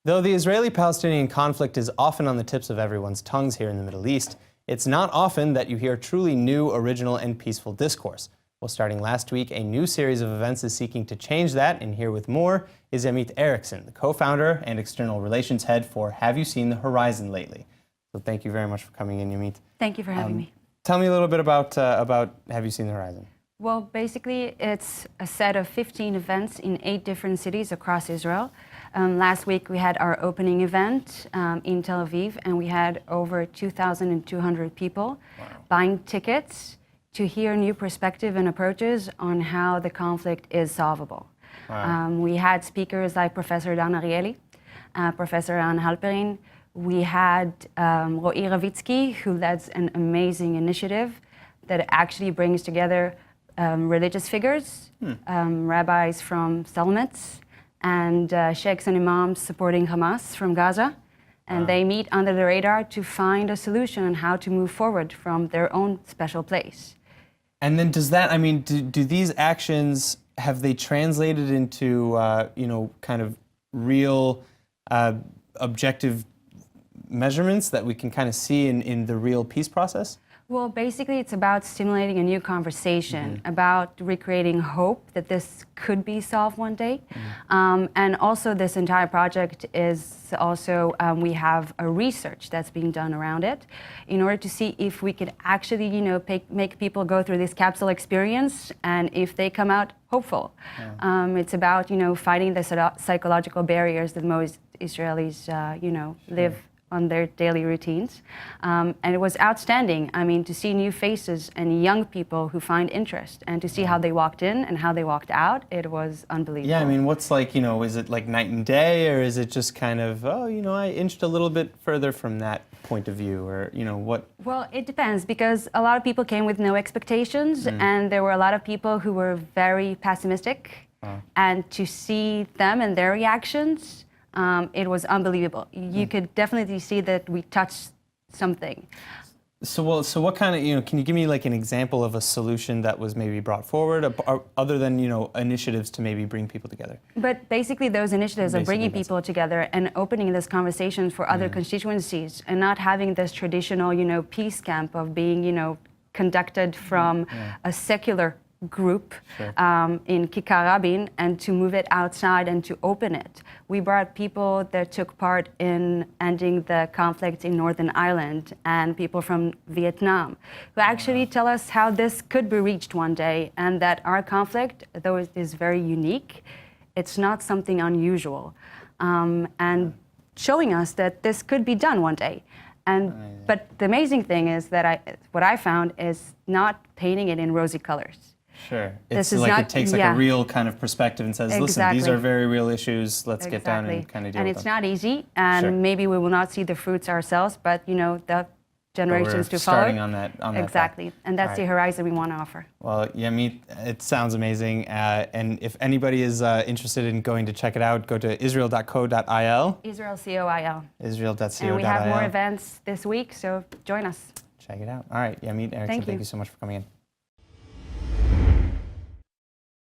Though the Israeli-Palestinian conflict is often on the tips of everyone's tongues here in the Middle East, it's not often that you hear truly new, original, and peaceful discourse. Well, starting last week, a new series of events is seeking to change that, and here with more is Yamit Eriksson, the co-founder and external relations head for Have You Seen the Horizon Lately? So thank you very much for coming in, Yamit. Thank you for having me. Tell me a little bit about Have You Seen the Horizon? Well, basically, it's a set of 15 events in 8 different cities across Israel. Last week, we had our opening event in Tel Aviv, and we had over 2,200 people buying tickets to hear new perspective and approaches on how the conflict is solvable. We had speakers like Professor Dan Ariely, Professor Ann Halperin. We had Ro'i Ravitsky, who leads an amazing initiative that actually brings together religious figures, rabbis from settlements, and sheikhs and imams supporting Hamas from Gaza. And they meet under the radar to find a solution on how to move forward from their own special place. And then does that, I mean, do these actions, have they translated into, kind of real objective measurements that we can kind of see in the real peace process? Well, basically, it's about stimulating a new conversation, about recreating hope that this could be solved one day. And also, this entire project is also, we have a research that's being done around it in order to see if we could actually, make people go through this capsule experience and if they come out hopeful. It's about, fighting the psychological barriers that most Israelis, live on their daily routines. And it was outstanding. I mean, to see new faces and young people who find interest and to see how they walked in and how they walked out, it was unbelievable. Yeah, I mean, what's like, is it like night and day, or is it just kind of, I inched a little bit further from that point of view, or, what? Well, it depends, because a lot of people came with no expectations, and there were a lot of people who were very pessimistic, and to see them and their reactions, it was unbelievable. You could definitely see that we touched something. So what kind of, can you give me like an example of a solution that was maybe brought forward, other than, initiatives to maybe bring people together? But basically those initiatives are bringing people together and opening this conversation for other constituencies, and not having this traditional, peace camp of being, conducted from a secular group in Kikar Rabin, and to move it outside and to open it. We brought people that took part in ending the conflict in Northern Ireland, and people from Vietnam, who actually tell us how this could be reached one day, and that our conflict, though it is very unique, it's not something unusual, and showing us that this could be done one day. But the amazing thing is that what I found is not painting it in rosy colors. Sure. It's like it takes like a real kind of perspective and says, listen, these are very real issues. Let's get down and kind of deal with them. And it's not easy, and maybe we will not see the fruits ourselves, but the generations to follow. Starting on that. Exactly. And that's the horizon we want to offer. Well, Yamit, it sounds amazing. And if anybody is interested in going to check it out, go to israel.co.il. Israel.co.il. Israel.co.il. And we have more events this week, so join us. Check it out. All right, Yamit Eriksson, thank you so much for coming in.